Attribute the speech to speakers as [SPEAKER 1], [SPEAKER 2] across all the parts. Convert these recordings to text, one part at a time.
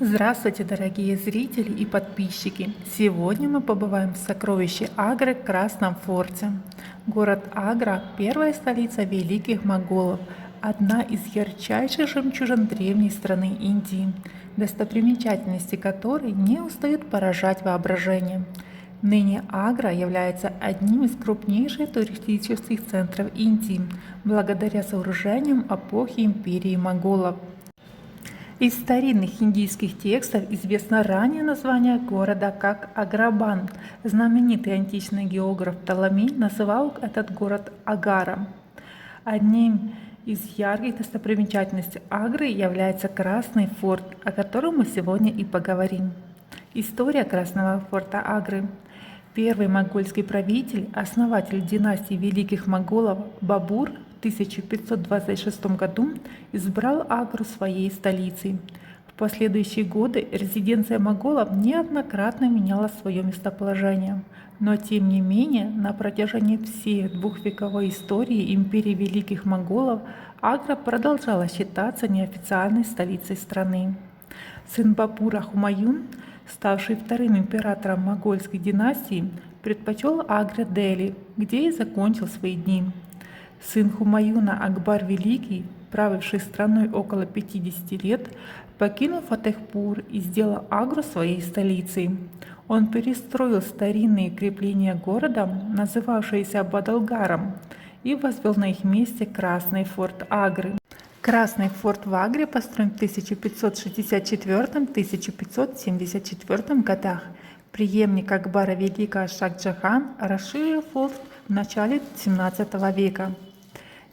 [SPEAKER 1] Здравствуйте, дорогие зрители и подписчики! Сегодня мы побываем в сокровище Агры Красном Форте. Город Агра– первая столица великих моголов, одна из ярчайших жемчужин древней страны Индии, достопримечательности которой не устают поражать воображение. Ныне Агра является одним из крупнейших туристических центров Индии, благодаря сооружениям эпохи империи моголов. Из старинных индийских текстов известно раннее название города как Аграбан. Знаменитый античный географ Птолемей называл этот город Агаром. Одним из ярких достопримечательностей Агры является Красный форт, о котором мы сегодня и поговорим. История Красного форта Агры. Первый монгольский правитель, основатель династии великих моголов Бабур в 1526 году избрал Агру своей столицей. В последующие годы резиденция моголов неоднократно меняла свое местоположение, но тем не менее на протяжении всей двухвековой истории империи великих моголов Агра продолжала считаться неофициальной столицей страны. Сын Бабура Хумаюн, ставший вторым императором монгольской династии, предпочел Агру-Дели, где и закончил свои дни. Сын Хумаюна Акбар Великий, правивший страной около 50 лет, покинул Фатехпур и сделал Агру своей столицей. Он перестроил старинные укрепления города, называвшиеся Бадалгаром, и возвел на их месте Красный форт Агры. Красный форт в Агре построен в 1564-1574 годах. Преемник Акбара Великого Шах-Джахан расширил форт в начале XVII века.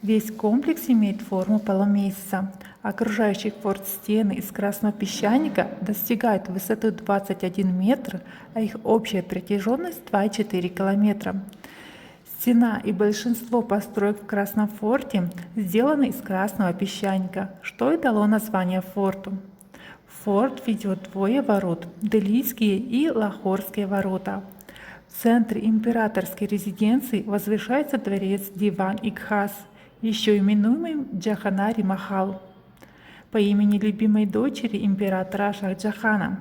[SPEAKER 1] Весь комплекс имеет форму полумесяца. Окружающие форт стены из красного песчаника достигают высоты 21 метр, а их общая протяженность 2,4 километра. Стена и большинство построек в Красном форте сделаны из красного песчаника, что и дало название форту. Форт ведет двое ворот – Делийские и Лахорские ворота. В центре императорской резиденции возвышается дворец Диван-и-Кхас, еще именуемый Джаханари-Махал, по имени любимой дочери императора Шах-Джахана.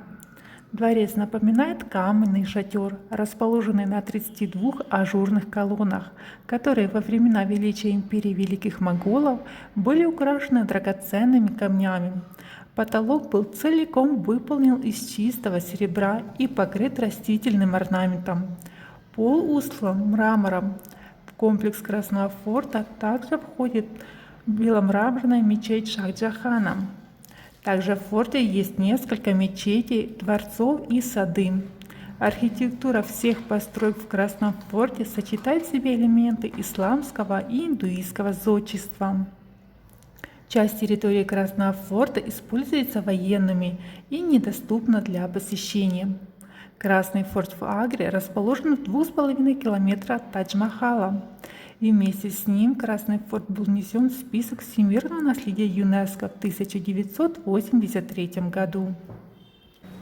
[SPEAKER 1] Дворец напоминает каменный шатер, расположенный на 32 ажурных колоннах, которые во времена величия империи великих моголов были украшены драгоценными камнями. Потолок был целиком выполнен из чистого серебра и покрыт растительным орнаментом. Пол устлан мрамором. В комплекс Красного форта также входит беломраморная мечеть Шах-Джахана. Также в форте есть несколько мечетей, дворцов и сады. Архитектура всех построек в Красном форте сочетает в себе элементы исламского и индуистского зодчества. Часть территории Красного форта используется военными и недоступна для посещения. Красный форт в Агре расположен в 2,5 километра от Тадж-Махала. И вместе с ним Красный форт был внесен в список всемирного наследия ЮНЕСКО в 1983 году.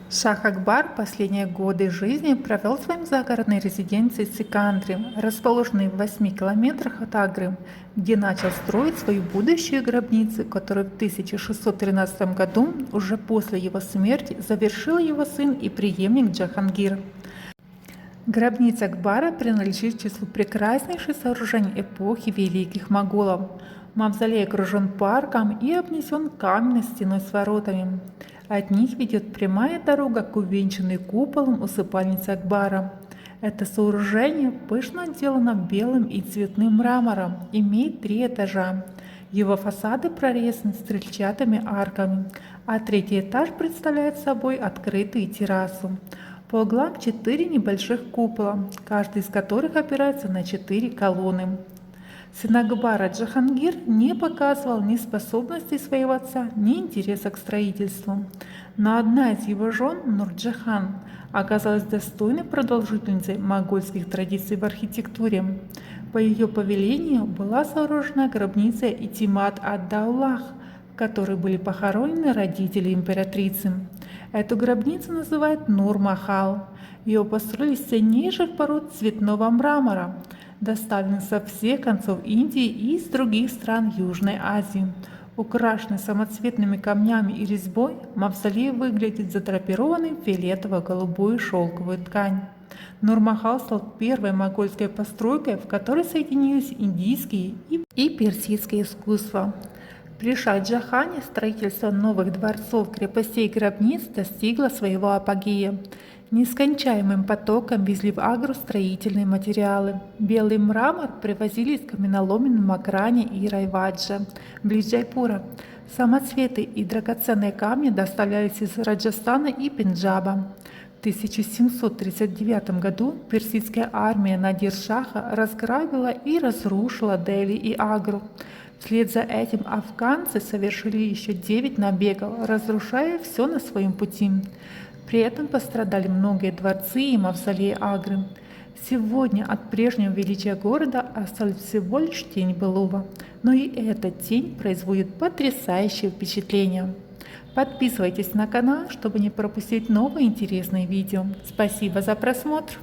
[SPEAKER 1] Шах Акбар последние годы жизни провел в своей загородной резиденции Сикандри, расположенной в 8 километрах от Агры, где начал строить свою будущую гробницу, которую в 1613 году, уже после его смерти, завершил его сын и преемник Джахангир. Гробница Акбара принадлежит к числу прекраснейших сооружений эпохи великих моголов. Мавзолей окружен парком и обнесен каменной стеной с воротами. От них ведет прямая дорога к увенчанной куполом усыпальнице Акбара. Это сооружение пышно отделано белым и цветным мрамором, имеет 3 этажа. Его фасады прорезаны стрельчатыми арками, а 3-й этаж представляет собой открытую террасу. По углам 4 небольших купола, каждый из которых опирается на 4 колонны. Сын Акбара Джахангир не показывал ни способностей своего отца, ни интереса к строительству. Но одна из его жен, Нур-Джахан, оказалась достойной продолжительницей монгольских традиций в архитектуре. По ее повелению была сооружена гробница Итимад-ад-Даулах, в которой были похоронены родители императрицы. Эту гробницу называют Нур-Махал. Ее построили из ценнейших пород цветного мрамора, доставлен со всех концов Индии и из других стран Южной Азии. Украшенный самоцветными камнями и резьбой, мавзолей выглядит задрапированным в фиолетово-голубую шелковую ткань. Нур-Махал стал первой могольской постройкой, в которой соединились индийские и персидские искусства. При Шах-Джахане строительство новых дворцов, крепостей и гробниц достигло своего апогея. Нескончаемым потоком везли в Агру строительные материалы. Белый мрамор привозили из каменоломен в Макране и Райваджа, близ Джайпура. Самоцветы и драгоценные камни доставлялись из Раджастана и Пенджаба. В 1739 году персидская армия Надир-Шаха разграбила и разрушила Дели и Агру. Вслед за этим афганцы совершили еще 9 набегов, разрушая все на своем пути. При этом пострадали многие дворцы и мавзолеи Агры. Сегодня от прежнего величия города осталась всего лишь тень былого, но и эта тень производит потрясающее впечатление. Подписывайтесь на канал, чтобы не пропустить новые интересные видео. Спасибо за просмотр!